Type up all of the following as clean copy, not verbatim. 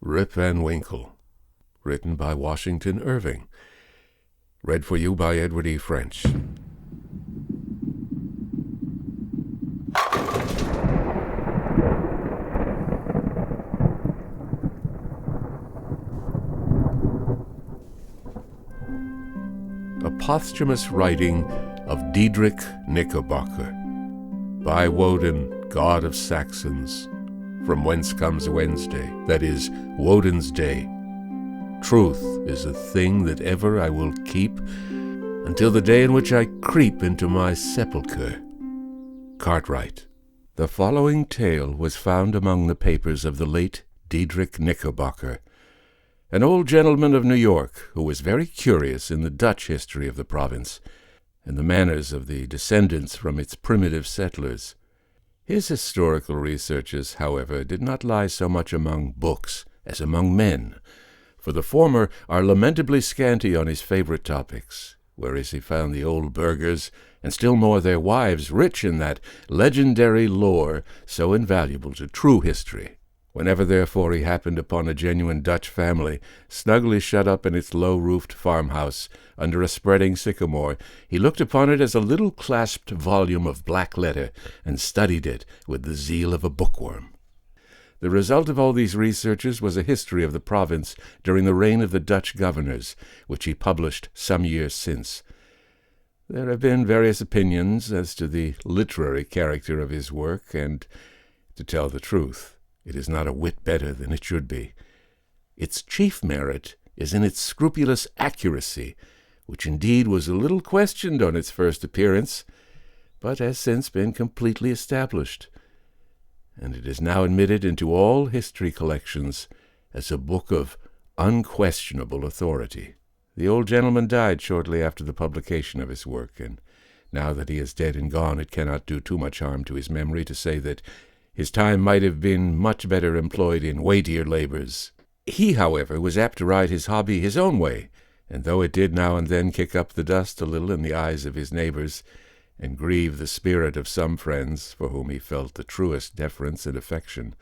Rip Van Winkle, written by Washington Irving. Read for you by Edward E. French. A posthumous writing of Diedrich Knickerbocker, by Woden, god of Saxons, from whence comes Wednesday, that is, Woden's day. Truth is a thing that ever I will keep, until the day in which I creep into my sepulchre. Cartwright. The following tale was found among the papers of the late Diedrich Knickerbocker, an old gentleman of New York who was very curious in the Dutch history of the province and the manners of the descendants from its primitive settlers. His historical researches, however, did not lie so much among books as among men, for the former are lamentably scanty on his favorite topics, whereas he found the old burghers, and still more their wives, rich in that legendary lore so invaluable to true history. Whenever, therefore, he happened upon a genuine Dutch family, snugly shut up in its low-roofed farmhouse under a spreading sycamore, he looked upon it as a little clasped volume of black letter, and studied it with the zeal of a bookworm. The result of all these researches was a history of the province during the reign of the Dutch governors, which he published some years since. There have been various opinions as to the literary character of his work, and, to tell the truth, it is not a whit better than it should be. Its chief merit is in its scrupulous accuracy, which indeed was a little questioned on its first appearance, but has since been completely established, and it is now admitted into all history collections as a book of unquestionable authority. The old gentleman died shortly after the publication of his work, and now that he is dead and gone, it cannot do too much harm to his memory to say that his time might have been much better employed in weightier labors. He, however, was apt to ride his hobby his own way, and though it did now and then kick up the dust a little in the eyes of his neighbors, and grieve the spirit of some friends for whom he felt the truest deference and affection,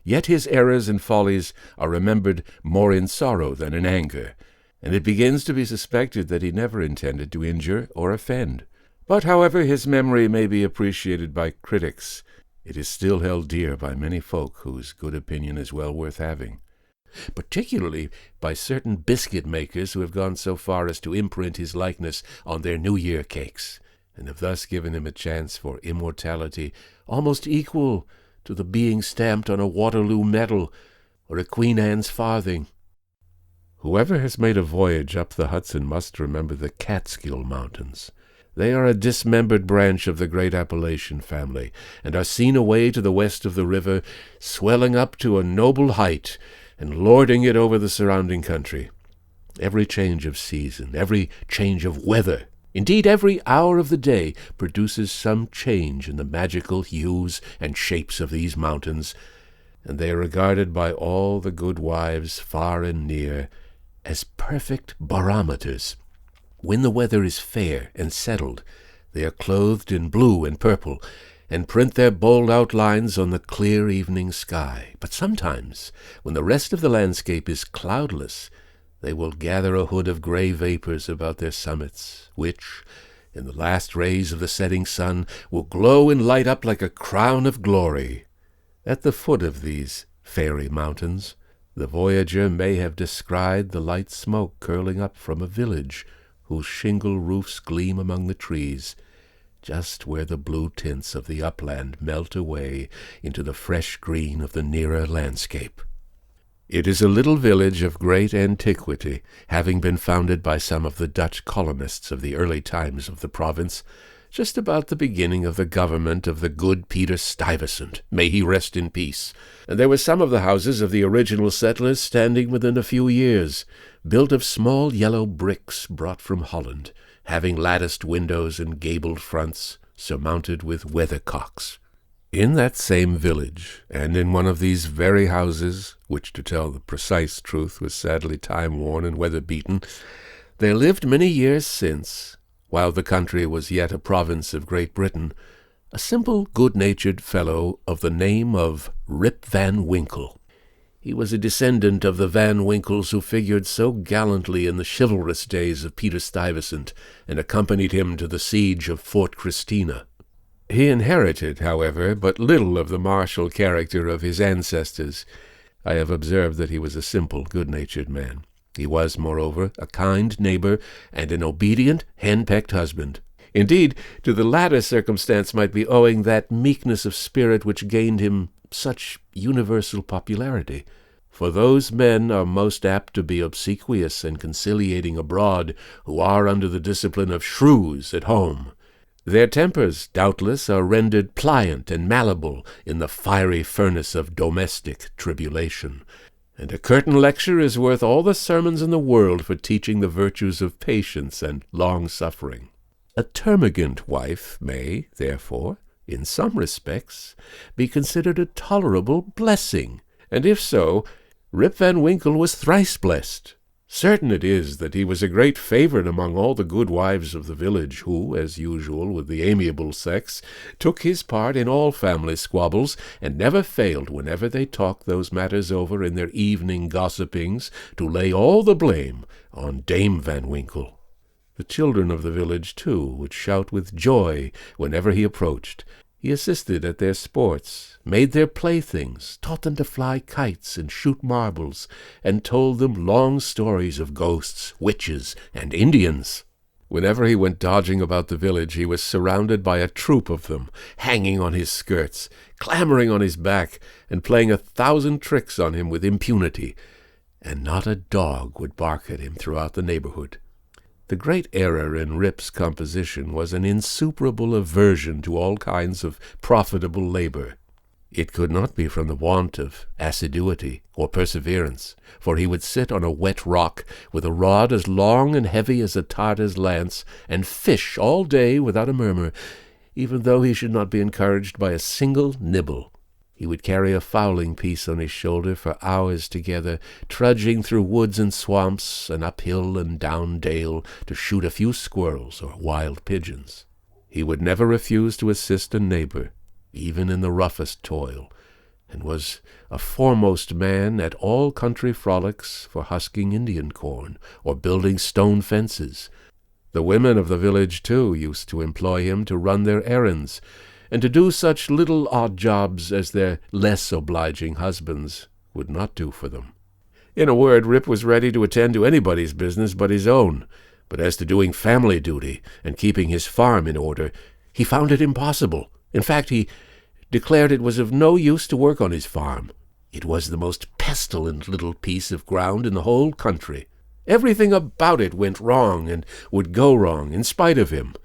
yet his errors and follies are remembered more in sorrow than in anger, and it begins to be suspected that he never intended to injure or offend. But however his memory may be appreciated by critics, it is still held dear by many folk whose good opinion is well worth having, particularly by certain biscuit-makers who have gone so far as to imprint his likeness on their New Year cakes, and have thus given him a chance for immortality almost equal to the being stamped on a Waterloo medal or a Queen Anne's farthing. Whoever has made a voyage up the Hudson must remember the Catskill Mountains. They are a dismembered branch of the great Appalachian family, and are seen away to the west of the river, swelling up to a noble height, and lording it over the surrounding country. Every change of season, every change of weather, indeed every hour of the day, produces some change in the magical hues and shapes of these mountains, and they are regarded by all the good wives, far and near, as perfect barometers. When the weather is fair and settled, they are clothed in blue and purple, and print their bold outlines on the clear evening sky. But sometimes, when the rest of the landscape is cloudless, they will gather a hood of gray vapors about their summits, which, in the last rays of the setting sun, will glow and light up like a crown of glory. At the foot of these fairy mountains, the voyager may have descried the light smoke curling up from a village whose shingle roofs gleam among the trees, just where the blue tints of the upland melt away into the fresh green of the nearer landscape. It is a little village of great antiquity, having been founded by some of the Dutch colonists of the early times of the province, just about the beginning of the government of the good Peter Stuyvesant, may he rest in peace, and there were some of the houses of the original settlers standing within a few years, built of small yellow bricks brought from Holland, having latticed windows and gabled fronts, surmounted with weathercocks. In that same village, and in one of these very houses, which to tell the precise truth was sadly time-worn and weather-beaten, there lived many years since, while the country was yet a province of Great Britain, a simple, good-natured fellow of the name of Rip Van Winkle. He was a descendant of the Van Winkles who figured so gallantly in the chivalrous days of Peter Stuyvesant and accompanied him to the siege of Fort Christina. He inherited, however, but little of the martial character of his ancestors. I have observed that he was a simple, good-natured man. He was, moreover, a kind neighbor and an obedient, hen-pecked husband. Indeed, to the latter circumstance might be owing that meekness of spirit which gained him such universal popularity. For those men are most apt to be obsequious and conciliating abroad who are under the discipline of shrews at home. Their tempers, doubtless, are rendered pliant and malleable in the fiery furnace of domestic tribulation. And a curtain lecture is worth all the sermons in the world for teaching the virtues of patience and long-suffering. A termagant wife may, therefore, in some respects, be considered a tolerable blessing, and if so, Rip Van Winkle was thrice blessed. Certain it is that he was a great favorite among all the good wives of the village, who, as usual with the amiable sex, took his part in all family squabbles, and never failed, whenever they talked those matters over in their evening gossipings, to lay all the blame on Dame Van Winkle. The children of the village, too, would shout with joy whenever he approached. He assisted at their sports, made their playthings, taught them to fly kites and shoot marbles, and told them long stories of ghosts, witches, and Indians. Whenever he went dodging about the village, he was surrounded by a troop of them, hanging on his skirts, clambering on his back, and playing 1,000 tricks on him with impunity, and not a dog would bark at him throughout the neighborhood. The great error in Rip's composition was an insuperable aversion to all kinds of profitable labor. It could not be from the want of assiduity or perseverance, for he would sit on a wet rock with a rod as long and heavy as a Tartar's lance, and fish all day without a murmur, even though he should not be encouraged by a single nibble. He would carry a fowling piece on his shoulder for hours together, trudging through woods and swamps, and up hill and down dale, to shoot a few squirrels or wild pigeons. He would never refuse to assist a neighbor, even in the roughest toil, and was a foremost man at all country frolics for husking Indian corn, or building stone fences. The women of the village, too, used to employ him to run their errands, and to do such little odd jobs as their less obliging husbands would not do for them. In a word, Rip was ready to attend to anybody's business but his own, but as to doing family duty and keeping his farm in order, he found it impossible. In fact, he declared it was of no use to work on his farm. It was the most pestilent little piece of ground in the whole country. Everything about it went wrong and would go wrong in spite of him.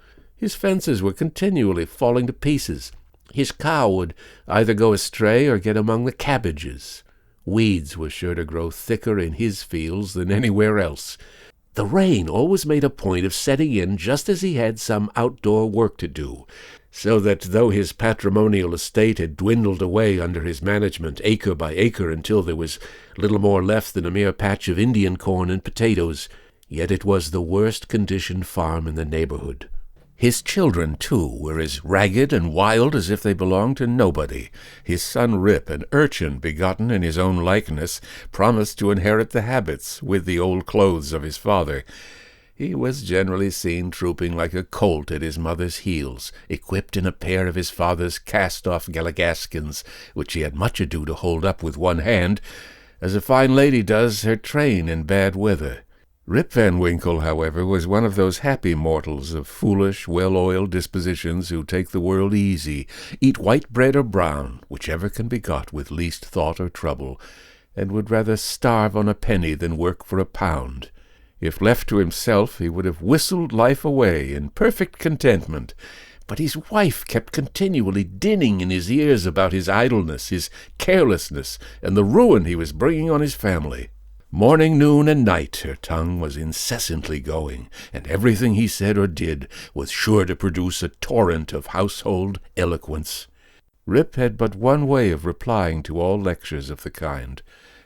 His fences were continually falling to pieces. His cow would either go astray or get among the cabbages. Weeds were sure to grow thicker in his fields than anywhere else. The rain always made a point of setting in just as he had some outdoor work to do, so that though his patrimonial estate had dwindled away under his management acre by acre until there was little more left than a mere patch of Indian corn and potatoes, yet it was the worst-conditioned farm in the neighborhood. His children, too, were as ragged and wild as if they belonged to nobody. His son Rip, an urchin begotten in his own likeness, promised to inherit the habits with the old clothes of his father. He was generally seen trooping like a colt at his mother's heels, equipped in a pair of his father's cast-off galligaskins, which he had much ado to hold up with one hand, as a fine lady does her train in bad weather. Rip Van Winkle, however, was one of those happy mortals of foolish, well-oiled dispositions who take the world easy, eat white bread or brown, whichever can be got with least thought or trouble, and would rather starve on a penny than work for a pound. If left to himself, he would have whistled life away in perfect contentment, but his wife kept continually dinning in his ears about his idleness, his carelessness, and the ruin he was bringing on his family. Morning, noon, and night her tongue was incessantly going, and everything he said or did was sure to produce a torrent of household eloquence. Rip had but one way of replying to all lectures of the kind,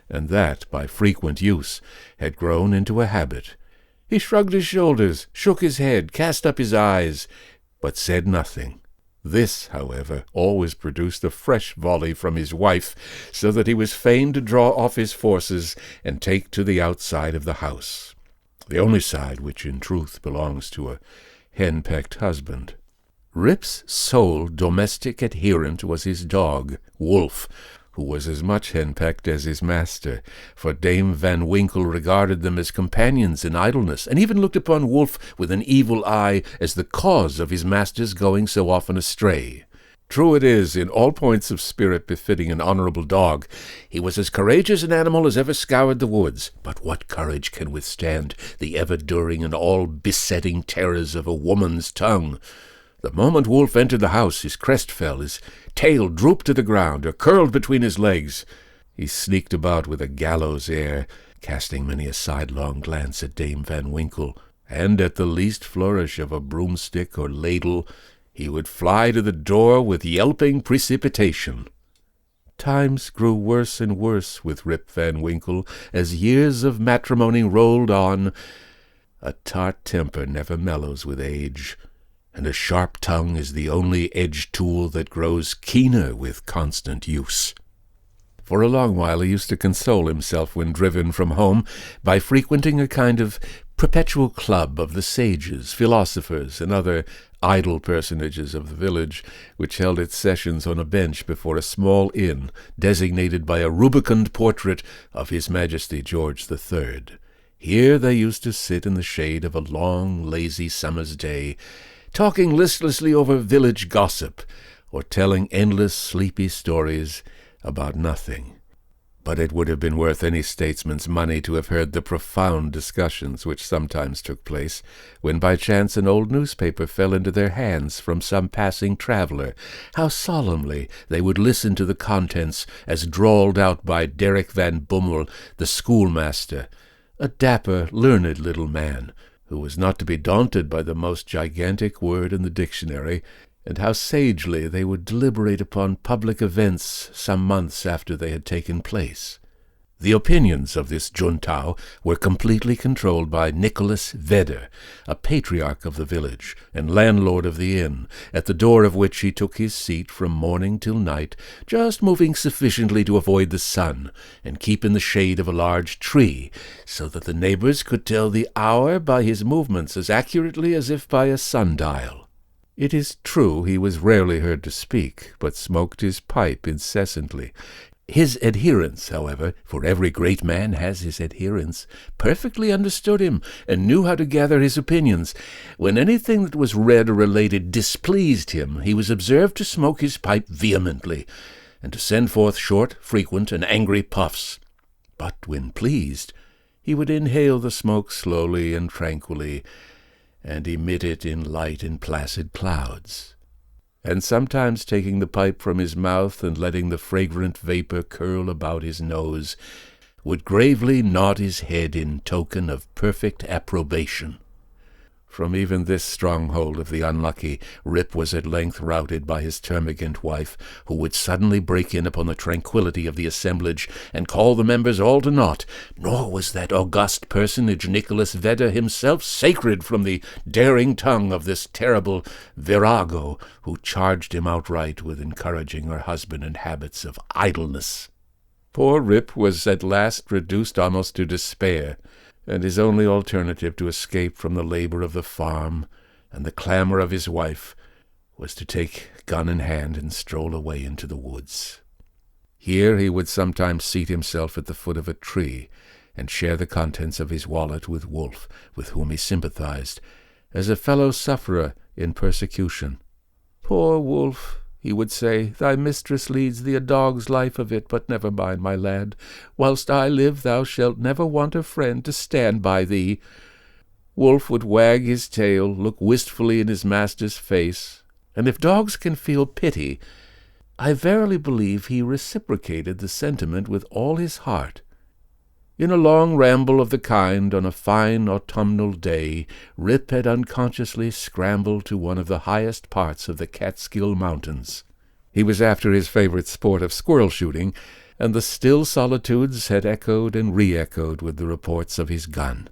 and that, by frequent use, had grown into a habit. He shrugged his shoulders, shook his head, cast up his eyes, but said nothing. This, however, always produced a fresh volley from his wife, so that he was fain to draw off his forces and take to the outside of the house, the only side which in truth belongs to a henpecked husband. Rip's sole domestic adherent was his dog, Wolf, who was as much henpecked as his master, for Dame Van Winkle regarded them as companions in idleness, and even looked upon Wolf with an evil eye as the cause of his master's going so often astray. True it is, in all points of spirit befitting an honourable dog, he was as courageous an animal as ever scoured the woods. But what courage can withstand the ever-during and all-besetting terrors of a woman's tongue? The moment Wolf entered the house, his crest fell, his tail drooped to the ground, or curled between his legs. He sneaked about with a gallows air, casting many a sidelong glance at Dame Van Winkle, and at the least flourish of a broomstick or ladle, he would fly to the door with yelping precipitation. Times grew worse and worse with Rip Van Winkle as years of matrimony rolled on. A tart temper never mellows with age, and a sharp tongue is the only edge tool that grows keener with constant use. For a long while he used to console himself when driven from home by frequenting a kind of perpetual club of the sages, philosophers, and other idle personages of the village, which held its sessions on a bench before a small inn designated by a rubicund portrait of His Majesty George III. Here they used to sit in the shade of a long, lazy summer's day, talking listlessly over village gossip, or telling endless sleepy stories about nothing. But it would have been worth any statesman's money to have heard the profound discussions which sometimes took place, when by chance an old newspaper fell into their hands from some passing traveller. How solemnly they would listen to the contents as drawled out by Derrick Van Bummel, the schoolmaster, a dapper, learned little man, who was not to be daunted by the most gigantic word in the dictionary, and how sagely they would deliberate upon public events some months after they had taken place. The opinions of this juntao were completely controlled by Nicholas Vedder, a patriarch of the village and landlord of the inn, at the door of which he took his seat from morning till night, just moving sufficiently to avoid the sun, and keep in the shade of a large tree, so that the neighbours could tell the hour by his movements as accurately as if by a sundial. It is true he was rarely heard to speak, but smoked his pipe incessantly. His adherents, however, for every great man has his adherents, perfectly understood him, and knew how to gather his opinions. When anything that was read or related displeased him, he was observed to smoke his pipe vehemently, and to send forth short, frequent, and angry puffs. But when pleased, he would inhale the smoke slowly and tranquilly, and emit it in light and placid clouds, and sometimes taking the pipe from his mouth and letting the fragrant vapour curl about his nose, would gravely nod his head in token of perfect approbation. From even this stronghold of the unlucky, Rip was at length routed by his termagant wife, who would suddenly break in upon the tranquillity of the assemblage and call the members all to naught. Nor was that august personage, Nicholas Vedder, himself sacred from the daring tongue of this terrible virago, who charged him outright with encouraging her husband in habits of idleness. Poor Rip was at last reduced almost to despair, and his only alternative to escape from the labor of the farm and the clamor of his wife was to take gun in hand and stroll away into the woods. Here he would sometimes seat himself at the foot of a tree and share the contents of his wallet with Wolf, with whom he sympathized, as a fellow-sufferer in persecution. "Poor Wolf," he would say, "thy mistress leads thee a dog's life of it, but never mind, my lad. Whilst I live thou shalt never want a friend to stand by thee." Wolf would wag his tail, look wistfully in his master's face, and if dogs can feel pity, I verily believe he reciprocated the sentiment with all his heart. In a long ramble of the kind on a fine autumnal day, Rip had unconsciously scrambled to one of the highest parts of the Catskill Mountains. He was after his favorite sport of squirrel shooting, and the still solitudes had echoed and re-echoed with the reports of his gun.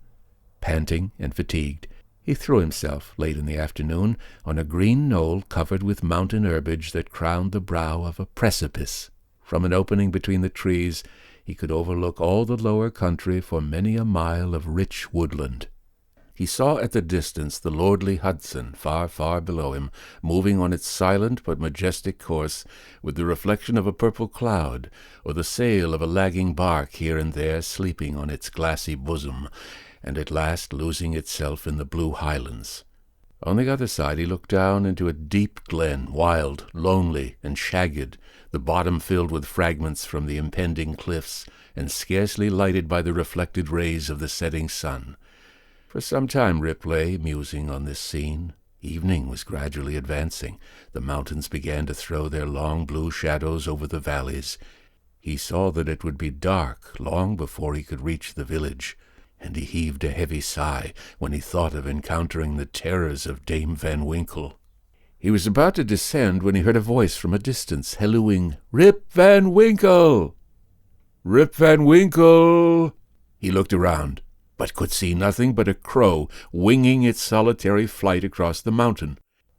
Panting and fatigued, He threw himself, late in the afternoon, on a green knoll covered with mountain herbage that crowned the brow of a precipice. From an opening between the trees he could overlook all the lower country for many a mile of rich woodland. He saw at the distance the lordly Hudson, far, far below him, moving on its silent but majestic course, with the reflection of a purple cloud, or the sail of a lagging bark here and there sleeping on its glassy bosom, and at last losing itself in the blue highlands. On the other side he looked down into a deep glen, wild, lonely, and shagged, the bottom filled with fragments from the impending cliffs, and scarcely lighted by the reflected rays of the setting sun. For some time Rip lay musing on this scene. Evening was gradually advancing. The mountains began to throw their long blue shadows over the valleys. He saw that it would be dark long before he could reach the village, and he heaved a heavy sigh when he thought of encountering the terrors of Dame Van Winkle. He was about to descend when he heard a voice from a distance, hallooing, "Rip Van Winkle! Rip Van Winkle!" He looked around, but could see nothing but a crow winging its solitary flight across the mountain.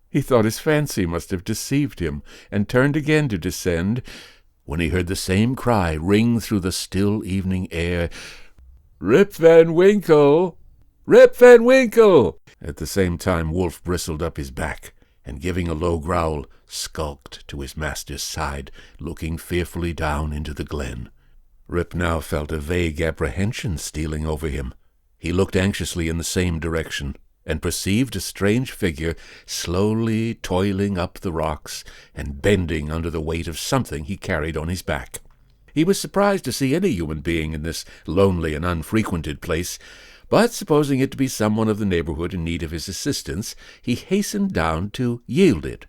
He thought his fancy must have deceived him, and turned again to descend, when he heard the same cry ring through the still evening air, "Rip Van Winkle! Rip Van Winkle!" At the same time Wolf bristled up his back, and giving a low growl, skulked to his master's side, looking fearfully down into the glen. Rip now felt a vague apprehension stealing over him. He looked anxiously in the same direction, and perceived a strange figure slowly toiling up the rocks and bending under the weight of something he carried on his back. He was surprised to see any human being in this lonely and unfrequented place, but supposing it to be someone of the neighborhood in need of his assistance, he hastened down to yield it.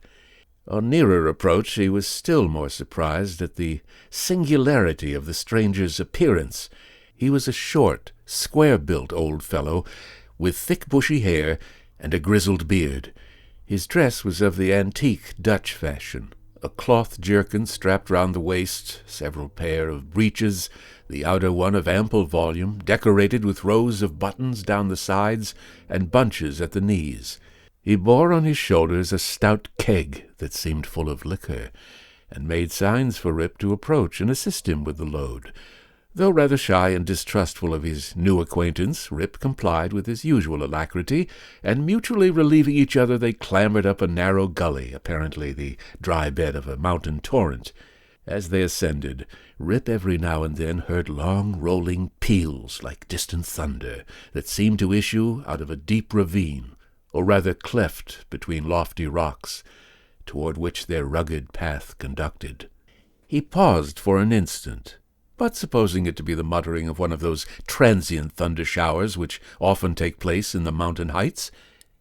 On nearer approach he was still more surprised at the singularity of the stranger's appearance. He was a short, square-built old fellow, with thick bushy hair and a grizzled beard. His dress was of the antique Dutch fashion, a cloth jerkin strapped round the waist, several pair of breeches, the outer one of ample volume, decorated with rows of buttons down the sides and bunches at the knees. He bore on his shoulders a stout keg that seemed full of liquor, and made signs for Rip to approach and assist him with the load. Though rather shy and distrustful of his new acquaintance, Rip complied with his usual alacrity, and mutually relieving each other they clambered up a narrow gully, apparently the dry bed of a mountain torrent. As they ascended, Rip every now and then heard long rolling peals like distant thunder that seemed to issue out of a deep ravine, or rather cleft between lofty rocks, toward which their rugged path conducted. He paused for an instant, but supposing it to be the muttering of one of those transient thunder-showers which often take place in the mountain heights,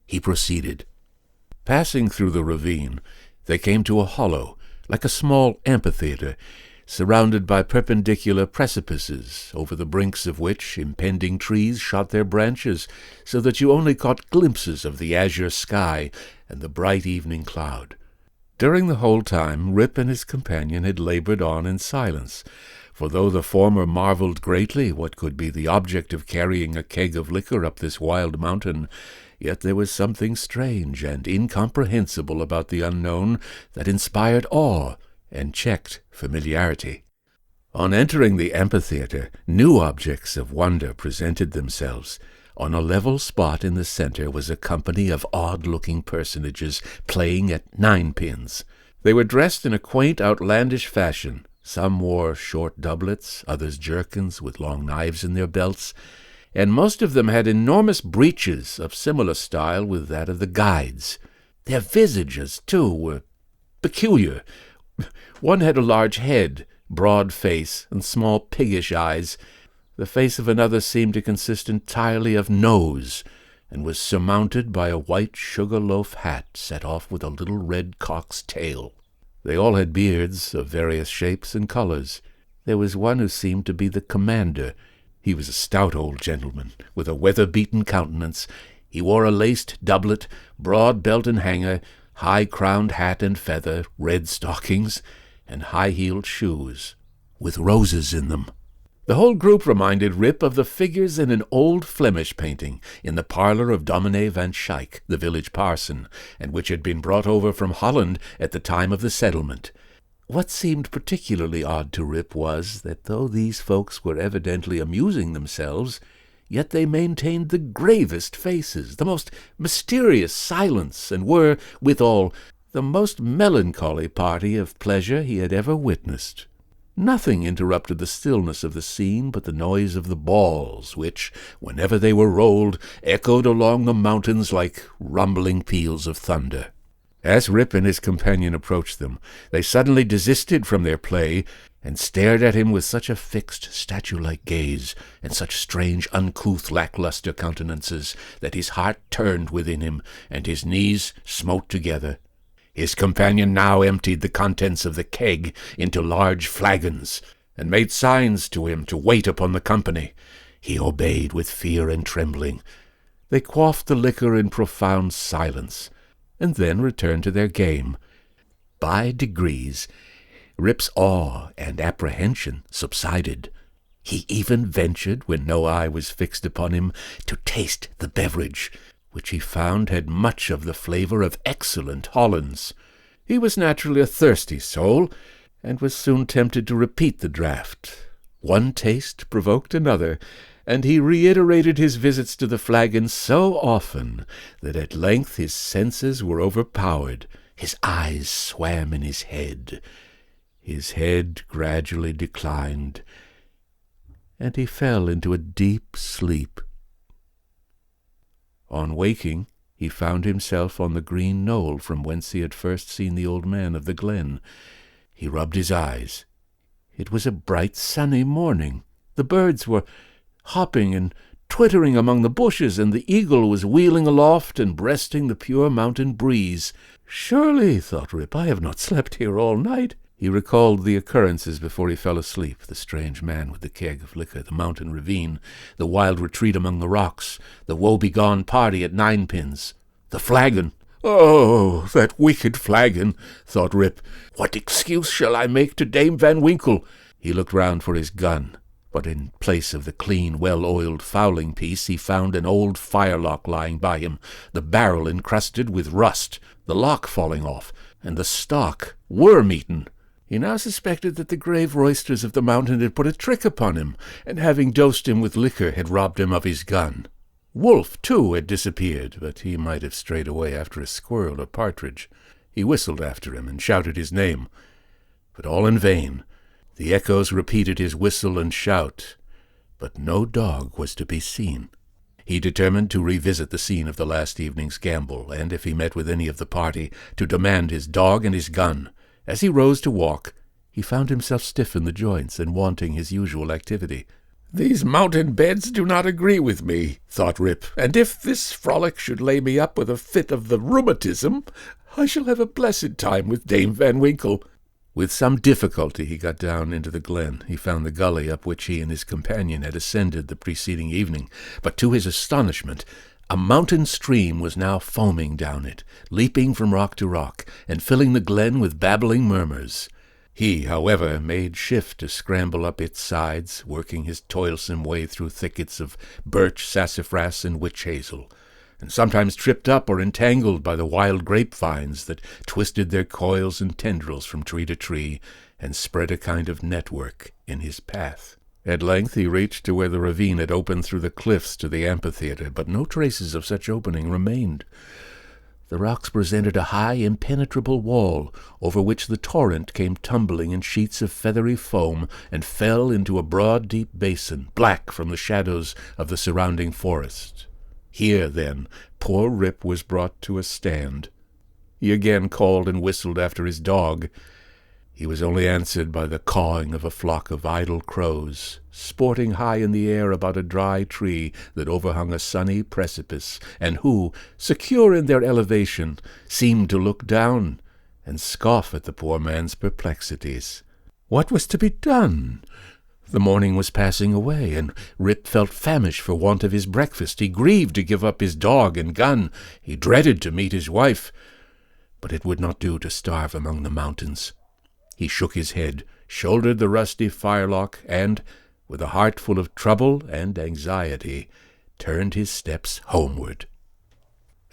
he proceeded. Passing through the ravine, they came to a hollow, like a small amphitheatre, surrounded by perpendicular precipices, over the brinks of which impending trees shot their branches, so that you only caught glimpses of the azure sky and the bright evening cloud. During the whole time Rip and his companion had labored on in silence, for though the former marveled greatly what could be the object of carrying a keg of liquor up this wild mountain, yet there was something strange and incomprehensible about the unknown that inspired awe and checked familiarity. On entering the amphitheatre, new objects of wonder presented themselves. On a level spot in the center was a company of odd-looking personages playing at ninepins. They were dressed in a quaint, outlandish fashion. Some wore short doublets, others jerkins with long knives in their belts, and most of them had enormous breeches of similar style with that of the guides. Their visages, too, were peculiar. One had a large head, broad face, and small piggish eyes. The face of another seemed to consist entirely of nose, and was surmounted by a white sugar-loaf hat set off with a little red cock's tail. They all had beards of various shapes and colors. There was one who seemed to be the commander. He was a stout old gentleman, with a weather-beaten countenance. He wore a laced doublet, broad belt and hanger, high-crowned hat and feather, red stockings, and high-heeled shoes, with roses in them. The whole group reminded Rip of the figures in an old Flemish painting in the parlour of Dominee van Schaik, the village parson, and which had been brought over from Holland at the time of the settlement. What seemed particularly odd to Rip was that though these folks were evidently amusing themselves, yet they maintained the gravest faces, the most mysterious silence, and were, withal, the most melancholy party of pleasure he had ever witnessed. Nothing interrupted the stillness of the scene but the noise of the balls, which, whenever they were rolled, echoed along the mountains like rumbling peals of thunder. As Rip and his companion approached them, they suddenly desisted from their play, and stared at him with such a fixed, statue-like gaze, and such strange, uncouth, lacklustre countenances, that his heart turned within him, and his knees smote together. His companion now emptied the contents of the keg into large flagons, and made signs to him to wait upon the company. He obeyed with fear and trembling. They quaffed the liquor in profound silence, and then returned to their game. By degrees, Rip's awe and apprehension subsided. He even ventured, when no eye was fixed upon him, to taste the beverage, which he found had much of the flavour of excellent Hollands. He was naturally a thirsty soul, and was soon tempted to repeat the draught. One taste provoked another, and he reiterated his visits to the flagon so often that at length his senses were overpowered. His eyes swam in his head. His head gradually declined, and he fell into a deep sleep. On waking, he found himself on the green knoll from whence he had first seen the old man of the glen. He rubbed his eyes. It was a bright sunny morning. The birds were hopping and twittering among the bushes, and the eagle was wheeling aloft and breasting the pure mountain breeze. "Surely," thought Rip, "I have not slept here all night." He recalled the occurrences before he fell asleep, the strange man with the keg of liquor, the mountain ravine, the wild retreat among the rocks, the woe-begone party at Ninepins, the flagon. "Oh, that wicked flagon," thought Rip. "What excuse shall I make to Dame Van Winkle?" He looked round for his gun, but in place of the clean, well-oiled fowling-piece he found an old firelock lying by him, the barrel encrusted with rust, the lock falling off, and the stock worm-eaten. He now suspected that the grave roysters of the mountain had put a trick upon him, and having dosed him with liquor had robbed him of his gun. Wolf, too, had disappeared, but he might have strayed away after a squirrel or partridge. He whistled after him and shouted his name, but all in vain. The echoes repeated his whistle and shout, but no dog was to be seen. He determined to revisit the scene of the last evening's gamble, and if he met with any of the party, to demand his dog and his gun. As he rose to walk, he found himself stiff in the joints and wanting his usual activity. "These mountain beds do not agree with me," thought Rip, "and if this frolic should lay me up with a fit of the rheumatism, I shall have a blessed time with Dame Van Winkle." With some difficulty he got down into the glen. He found the gully up which he and his companion had ascended the preceding evening, but to his astonishment a mountain stream was now foaming down it, leaping from rock to rock, and filling the glen with babbling murmurs. He, however, made shift to scramble up its sides, working his toilsome way through thickets of birch, sassafras, and witch-hazel, and sometimes tripped up or entangled by the wild grapevines that twisted their coils and tendrils from tree to tree, and spread a kind of network in his path. At length he reached to where the ravine had opened through the cliffs to the amphitheatre, but no traces of such opening remained. The rocks presented a high, impenetrable wall, over which the torrent came tumbling in sheets of feathery foam, and fell into a broad, deep basin, black from the shadows of the surrounding forest. Here, then, poor Rip was brought to a stand. He again called and whistled after his dog. He was only answered by the cawing of a flock of idle crows, sporting high in the air about a dry tree that overhung a sunny precipice, and who, secure in their elevation, seemed to look down and scoff at the poor man's perplexities. What was to be done? The morning was passing away, and Rip felt famished for want of his breakfast. He grieved to give up his dog and gun. He dreaded to meet his wife, but it would not do to starve among the mountains. He shook his head, shouldered the rusty firelock, and, with a heart full of trouble and anxiety, turned his steps homeward.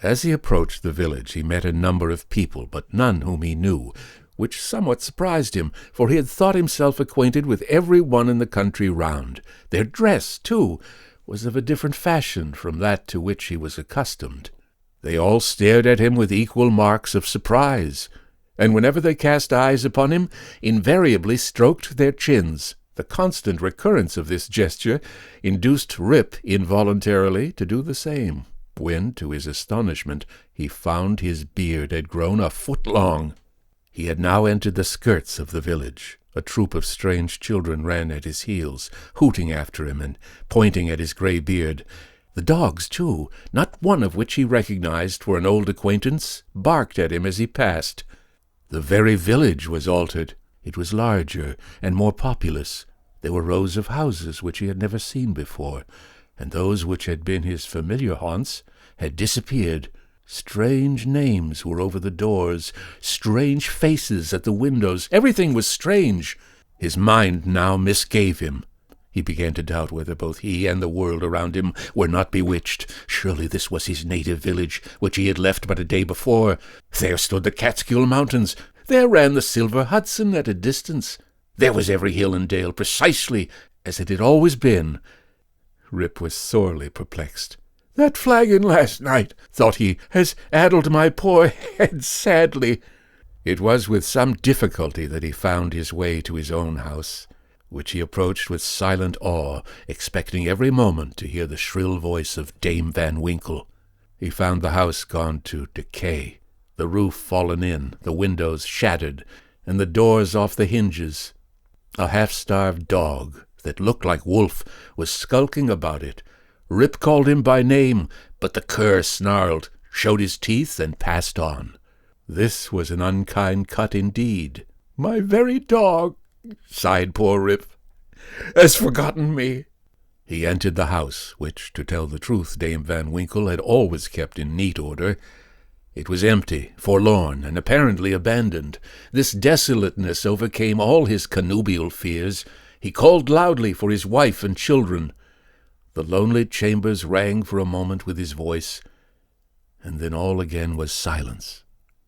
As he approached the village, he met a number of people, but none whom he knew, which somewhat surprised him, for he had thought himself acquainted with every one in the country round. Their dress, too, was of a different fashion from that to which he was accustomed. They all stared at him with equal marks of surprise, and whenever they cast eyes upon him, invariably stroked their chins. The constant recurrence of this gesture induced Rip involuntarily to do the same, when, to his astonishment, he found his beard had grown a foot long. He had now entered the skirts of the village. A troop of strange children ran at his heels, hooting after him and pointing at his grey beard. The dogs, too, not one of which he recognized for an old acquaintance, barked at him as he passed. The very village was altered. It was larger and more populous. There were rows of houses which he had never seen before, and those which had been his familiar haunts had disappeared. Strange names were over the doors, strange faces at the windows. Everything was strange. His mind now misgave him. He began to doubt whether both he and the world around him were not bewitched. Surely this was his native village, which he had left but a day before. There stood the Catskill Mountains. There ran the silver Hudson at a distance. There was every hill and dale precisely as it had always been. Rip was sorely perplexed. "That flagon last night," thought he, "has addled my poor head sadly." It was with some difficulty that he found his way to his own house, which he approached with silent awe, expecting every moment to hear the shrill voice of Dame Van Winkle. He found the house gone to decay, the roof fallen in, the windows shattered, and the doors off the hinges. A half-starved dog, that looked like Wolf, was skulking about it. Rip called him by name, but the cur snarled, showed his teeth, and passed on. This was an unkind cut indeed. "My very dog," sighed poor Rip, "has forgotten me." He entered the house, which, to tell the truth, Dame Van Winkle had always kept in neat order. It was empty, forlorn, and apparently abandoned. This desolateness overcame all his connubial fears. He called loudly for his wife and children. The lonely chambers rang for a moment with his voice, and then all again was silence.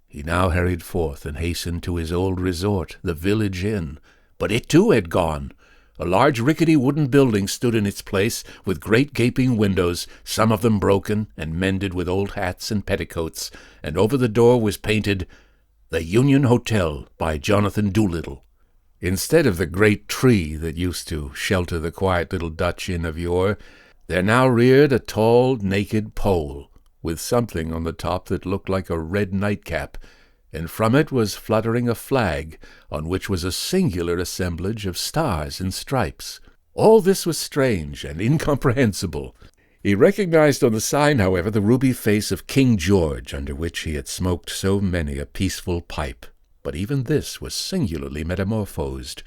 He now hurried forth and hastened to his old resort, the village inn. But it too had gone. A large rickety wooden building stood in its place, with great gaping windows, some of them broken and mended with old hats and petticoats, and over the door was painted, "The Union Hotel by Jonathan Doolittle." Instead of the great tree that used to shelter the quiet little Dutch inn of yore, there now reared a tall, naked pole, with something on the top that looked like a red nightcap, and from it was fluttering a flag, on which was a singular assemblage of stars and stripes. All this was strange and incomprehensible. He recognized on the sign, however, the ruby face of King George, under which he had smoked so many a peaceful pipe. But even this was singularly metamorphosed.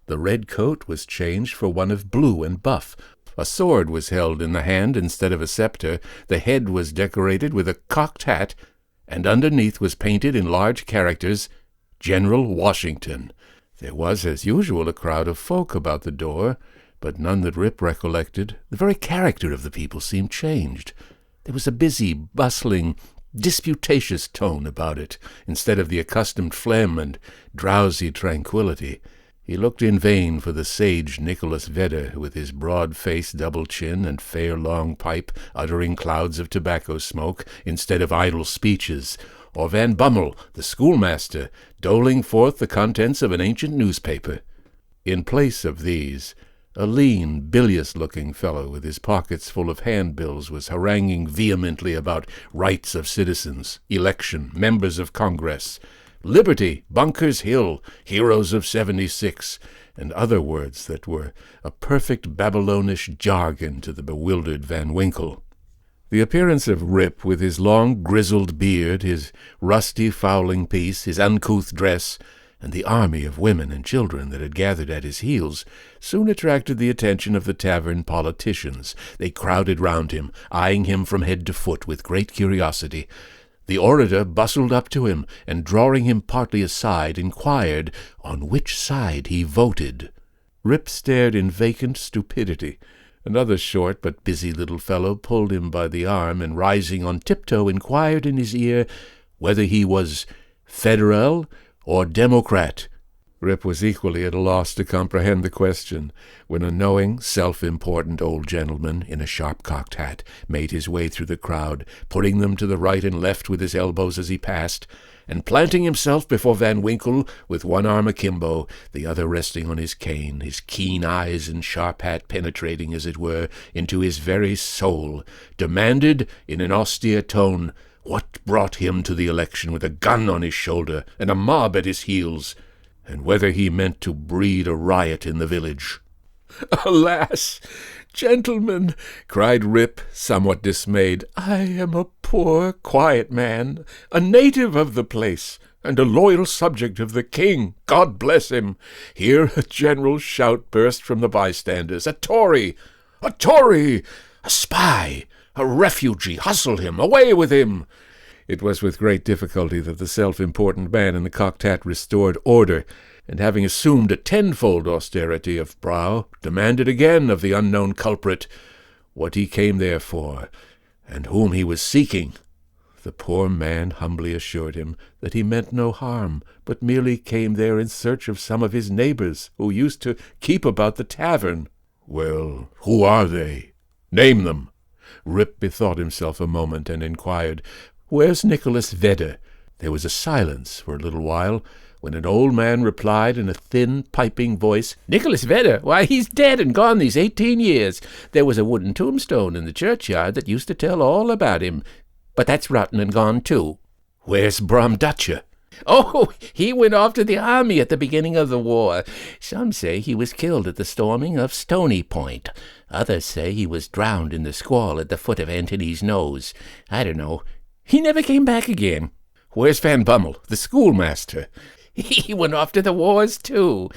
The red coat was changed for one of blue and buff. A sword was held in the hand instead of a scepter. The head was decorated with a cocked hat, and underneath was painted in large characters, "General Washington." There was, as usual, a crowd of folk about the door, but none that Rip recollected. The very character of the people seemed changed. There was a busy, bustling, disputatious tone about it, instead of the accustomed phlegm and drowsy tranquillity. He looked in vain for the sage Nicholas Vedder, with his broad-faced double chin and fair long pipe, uttering clouds of tobacco smoke instead of idle speeches, or Van Bummel, the schoolmaster, doling forth the contents of an ancient newspaper. In place of these, a lean, bilious-looking fellow with his pockets full of handbills was haranguing vehemently about rights of citizens, election, members of Congress, liberty, Bunker's Hill, heroes of '76, and other words that were a perfect Babylonish jargon to the bewildered Van Winkle. The appearance of Rip, with his long grizzled beard, his rusty fowling piece, his uncouth dress, and the army of women and children that had gathered at his heels, soon attracted the attention of the tavern politicians. They crowded round him, eyeing him from head to foot with great curiosity. The orator bustled up to him, and drawing him partly aside, inquired on which side he voted. Rip stared in vacant stupidity. Another short but busy little fellow pulled him by the arm, and rising on tiptoe inquired in his ear whether he was Federal or Democrat. Rip was equally at a loss to comprehend the question, when a knowing, self-important old gentleman in a sharp-cocked hat made his way through the crowd, putting them to the right and left with his elbows as he passed, and planting himself before Van Winkle with one arm akimbo, the other resting on his cane, his keen eyes and sharp hat penetrating, as it were, into his very soul, demanded, in an austere tone, what brought him to the election with a gun on his shoulder and a mob at his heels, and whether he meant to breed a riot in the village. "Alas, gentlemen," cried Rip, somewhat dismayed, "I am a poor, quiet man, a native of the place, and a loyal subject of the king, God bless him." Here a general shout burst from the bystanders. "A Tory! A Tory! A spy! A refugee! Hustle him! Away with him!" It was with great difficulty that the self-important man in the cocked hat restored order, and having assumed a tenfold austerity of brow, demanded again of the unknown culprit what he came there for, and whom he was seeking. The poor man humbly assured him that he meant no harm, but merely came there in search of some of his neighbors who used to keep about the tavern. "Well, who are they? Name them." Rip bethought himself a moment and inquired, "Where's Nicholas Vedder?" There was a silence for a little while, when an old man replied in a thin, piping voice, "Nicholas Vedder? Why, he's dead and gone these 18 years. There was a wooden tombstone in the churchyard that used to tell all about him, but that's rotten and gone too." "Where's Bram Dutcher?" "Oh, he went off to the army at the beginning of the war. Some say he was killed at the storming of Stony Point. Others say he was drowned in the squall at the foot of Antony's Nose. I don't know. He never came back again." "Where's Van Bummel, the schoolmaster?" "He went off to the wars, too.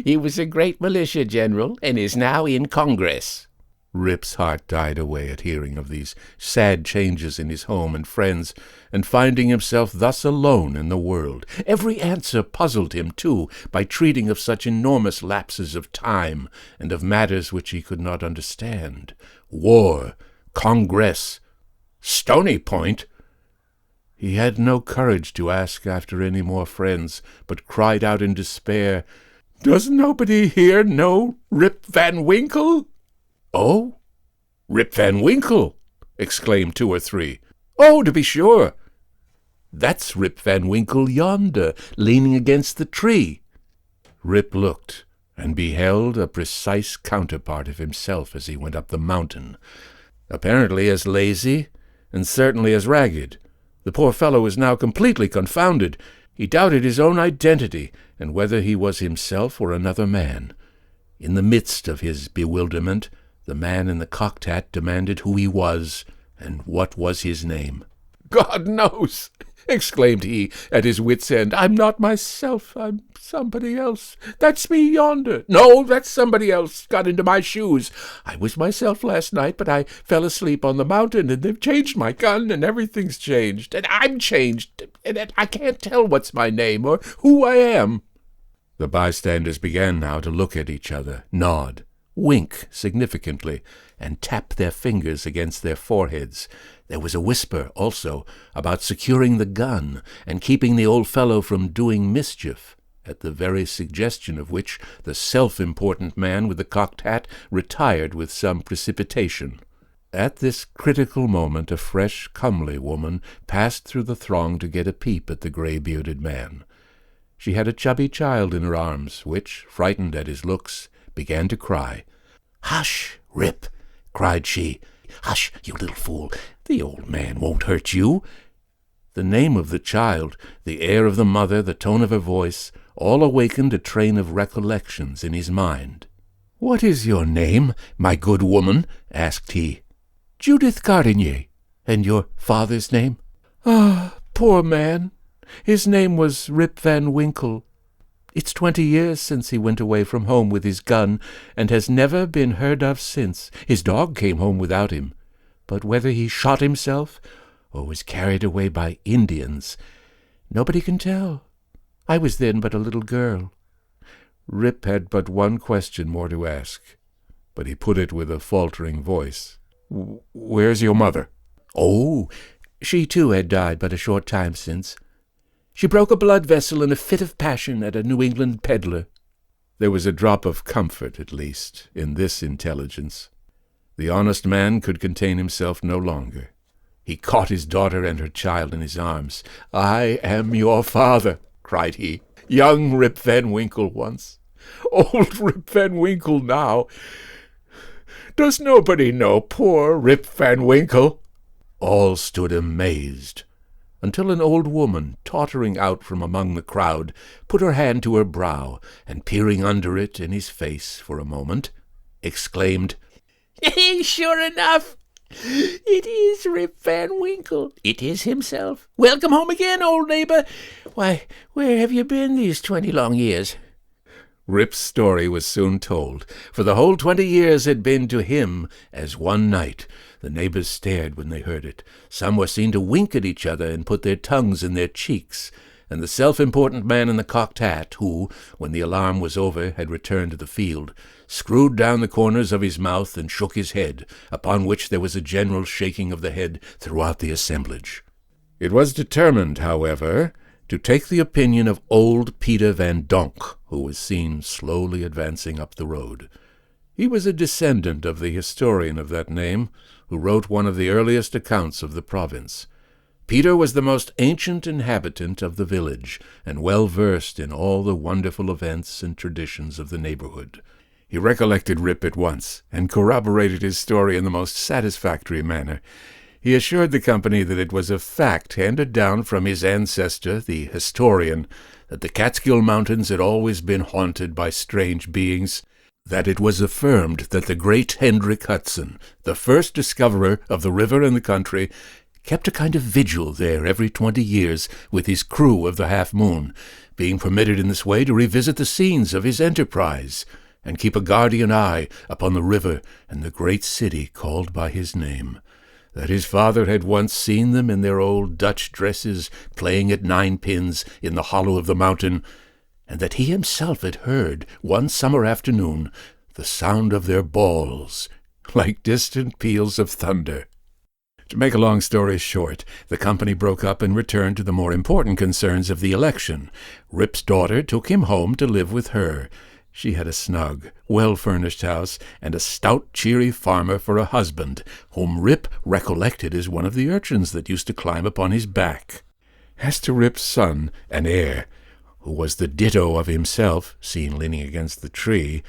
He was a great militia general, and is now in Congress." Rip's heart died away at hearing of these sad changes in his home and friends, and finding himself thus alone in the world. Every answer puzzled him, too, by treating of such enormous lapses of time, and of matters which he could not understand. War, Congress, Stony Point. He had no courage to ask after any more friends, but cried out in despair, "Does nobody here know Rip Van Winkle?" "Oh, Rip Van Winkle!" exclaimed 2 or 3. "Oh, to be sure! That's Rip Van Winkle yonder, leaning against the tree." Rip looked, and beheld a precise counterpart of himself as he went up the mountain, apparently as lazy, and certainly as ragged. The poor fellow was now completely confounded. He doubted his own identity, and whether he was himself or another man. In the midst of his bewilderment, the man in the cocked hat demanded who he was, and what was his name. "God knows!" exclaimed he, at his wit's end. "I'm not myself. I'm somebody else. That's me yonder. No, that's somebody else. Got into my shoes. I was myself last night, but I fell asleep on the mountain, and they've changed my gun, and everything's changed, and I'm changed, and I can't tell what's my name or who I am." The bystanders began now to look at each other, nod, wink significantly, and tap their fingers against their foreheads. There was a whisper, also, about securing the gun and keeping the old fellow from doing mischief, at the very suggestion of which the self-important man with the cocked hat retired with some precipitation. At this critical moment a fresh, comely woman passed through the throng to get a peep at the grey-bearded man. She had a chubby child in her arms, which, frightened at his looks, began to cry. "Hush, Rip!" cried she. "Hush, you little fool! The old man won't hurt you." The name of the child, the air of the mother, the tone of her voice, all awakened a train of recollections in his mind. "What is your name, my good woman?" asked he. "Judith Gardinier. And your father's name?" "Ah, poor man! His name was Rip Van Winkle. It's 20 years since he went away from home with his gun, and has never been heard of since. His dog came home without him. But whether he shot himself, or was carried away by Indians, nobody can tell. I was then but a little girl. Rip had but one question more to ask, but he put it with a faltering voice. "Where's your mother?" "Oh, she too had died but a short time since. She broke a blood vessel in a fit of passion at a New England peddler." There was a drop of comfort, at least, in this intelligence. The honest man could contain himself no longer. He caught his daughter and her child in his arms. "I am your father," cried he. "Young Rip Van Winkle once. Old Rip Van Winkle now. Does nobody know poor Rip Van Winkle?" All stood amazed, until an old woman, tottering out from among the crowd, put her hand to her brow, and peering under it in his face for a moment, exclaimed, "Sure enough! It is Rip Van Winkle. It is himself. Welcome home again, old neighbor. Why, where have you been these 20 long years?" Rip's story was soon told, for the whole 20 years had been to him as one night. The neighbors stared when they heard it. Some were seen to wink at each other and put their tongues in their cheeks, and the self-important man in the cocked hat, who, when the alarm was over, had returned to the field, screwed down the corners of his mouth and shook his head, upon which there was a general shaking of the head throughout the assemblage. It was determined, however, to take the opinion of old Peter Van Donk, who was seen slowly advancing up the road. He was a descendant of the historian of that name, who wrote one of the earliest accounts of the province. Peter was the most ancient inhabitant of the village, and well versed in all the wonderful events and traditions of the neighborhood. He recollected Rip at once, and corroborated his story in the most satisfactory manner. He assured the company that it was a fact handed down from his ancestor, the historian, that the Catskill Mountains had always been haunted by strange beings, that it was affirmed that the great Hendrik Hudson, the first discoverer of the river and the country, kept a kind of vigil there every 20 years with his crew of the Half Moon, being permitted in this way to revisit the scenes of his enterprise, and keep a guardian eye upon the river and the great city called by his name, that his father had once seen them in their old Dutch dresses playing at ninepins in the hollow of the mountain, and that he himself had heard, one summer afternoon, the sound of their balls, like distant peals of thunder. To make a long story short, the company broke up and returned to the more important concerns of the election. Rip's daughter took him home to live with her. She had a snug, well-furnished house, and a stout, cheery farmer for a husband, whom Rip recollected as one of the urchins that used to climb upon his back. As to Rip's son and heir, who was the ditto of himself, seen leaning against the tree,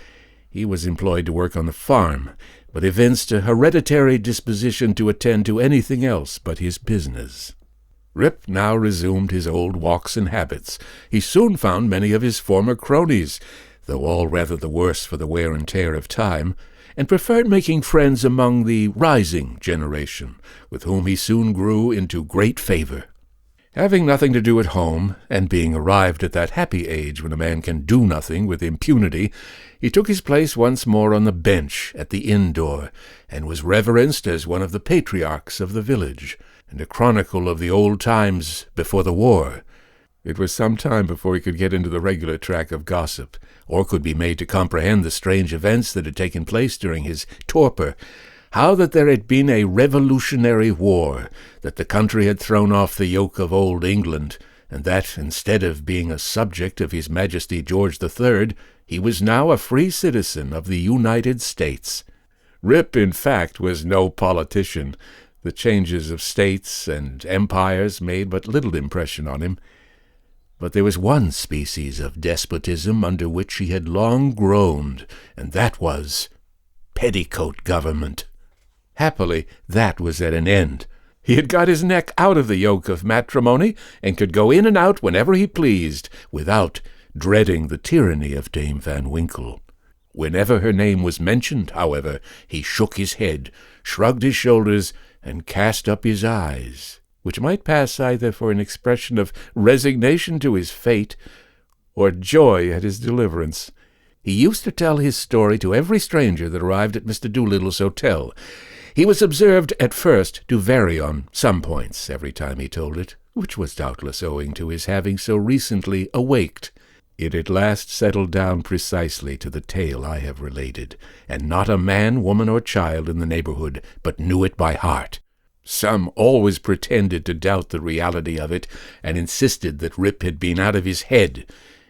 he was employed to work on the farm, but evinced a hereditary disposition to attend to anything else but his business. Rip now resumed his old walks and habits. He soon found many of his former cronies, though all rather the worse for the wear and tear of time, and preferred making friends among the rising generation, with whom he soon grew into great favor. Having nothing to do at home, and being arrived at that happy age when a man can do nothing with impunity, he took his place once more on the bench at the inn door, and was reverenced as one of the patriarchs of the village, and a chronicle of the old times before the war. It was some time before he could get into the regular track of gossip, or could be made to comprehend the strange events that had taken place during his torpor, how that there had been a revolutionary war, that the country had thrown off the yoke of old England, and that, instead of being a subject of His Majesty George III, he was now a free citizen of the United States. Rip, in fact, was no politician. The changes of states and empires made but little impression on him. But there was one species of despotism under which he had long groaned, and that was petticoat government. Happily, that was at an end. He had got his neck out of the yoke of matrimony, and could go in and out whenever he pleased, without dreading the tyranny of Dame Van Winkle. Whenever her name was mentioned, however, he shook his head, shrugged his shoulders, and cast up his eyes, which might pass either for an expression of resignation to his fate, or joy at his deliverance. He used to tell his story to every stranger that arrived at Mr. Doolittle's hotel. He was observed at first to vary on some points every time he told it, which was doubtless owing to his having so recently awaked. It at last settled down precisely to the tale I have related, and not a man, woman, or child in the neighborhood but knew it by heart. Some always pretended to doubt the reality of it, and insisted that Rip had been out of his head,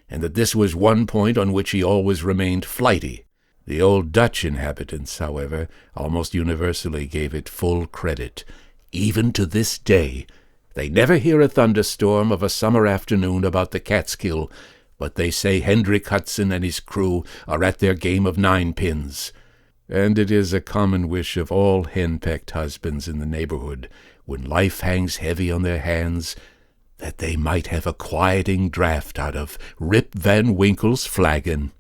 and that this was one point on which he always remained flighty. The old Dutch inhabitants, however, almost universally gave it full credit. Even to this day, they never hear a thunderstorm of a summer afternoon about the Catskill, but they say Hendrik Hudson and his crew are at their game of ninepins. And it is a common wish of all henpecked husbands in the neighborhood, when life hangs heavy on their hands, that they might have a quieting draught out of Rip Van Winkle's flagon.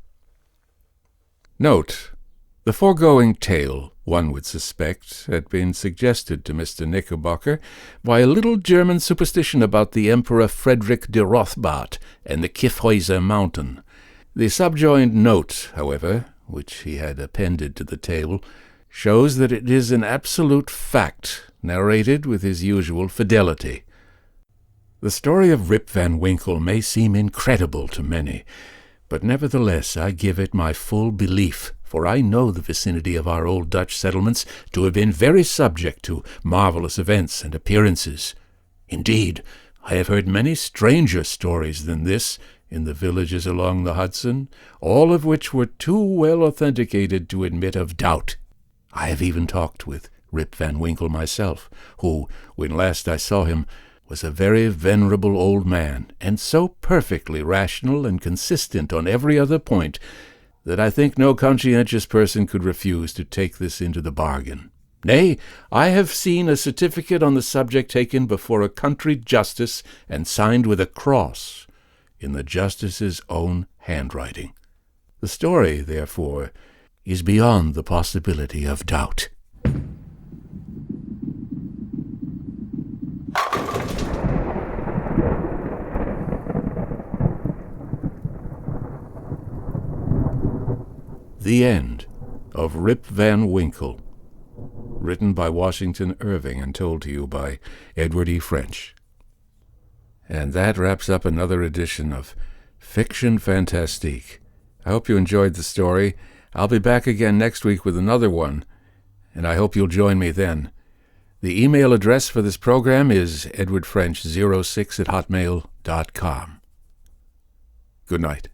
Note: the foregoing tale, one would suspect, had been suggested to Mr. Knickerbocker by a little German superstition about the Emperor Frederick de Rothbart and the Kyffhäuser Mountain. The subjoined note, however, which he had appended to the tale, shows that it is an absolute fact, narrated with his usual fidelity. The story of Rip Van Winkle may seem incredible to many, but nevertheless I give it my full belief, for I know the vicinity of our old Dutch settlements to have been very subject to marvelous events and appearances. Indeed, I have heard many stranger stories than this in the villages along the Hudson, all of which were too well authenticated to admit of doubt. I have even talked with Rip Van Winkle myself, who, when last I saw him, was a very venerable old man, and so perfectly rational and consistent on every other point that I think no conscientious person could refuse to take this into the bargain. Nay, I have seen a certificate on the subject taken before a country justice and signed with a cross in the justice's own handwriting. The story, therefore, is beyond the possibility of doubt. The End of Rip Van Winkle, written by Washington Irving and told to you by Edward E. French. And that wraps up another edition of Fiction Fantastique. I hope you enjoyed the story. I'll be back again next week with another one, and I hope you'll join me then. The email address for this program is edwardfrench06@hotmail.com. Good night.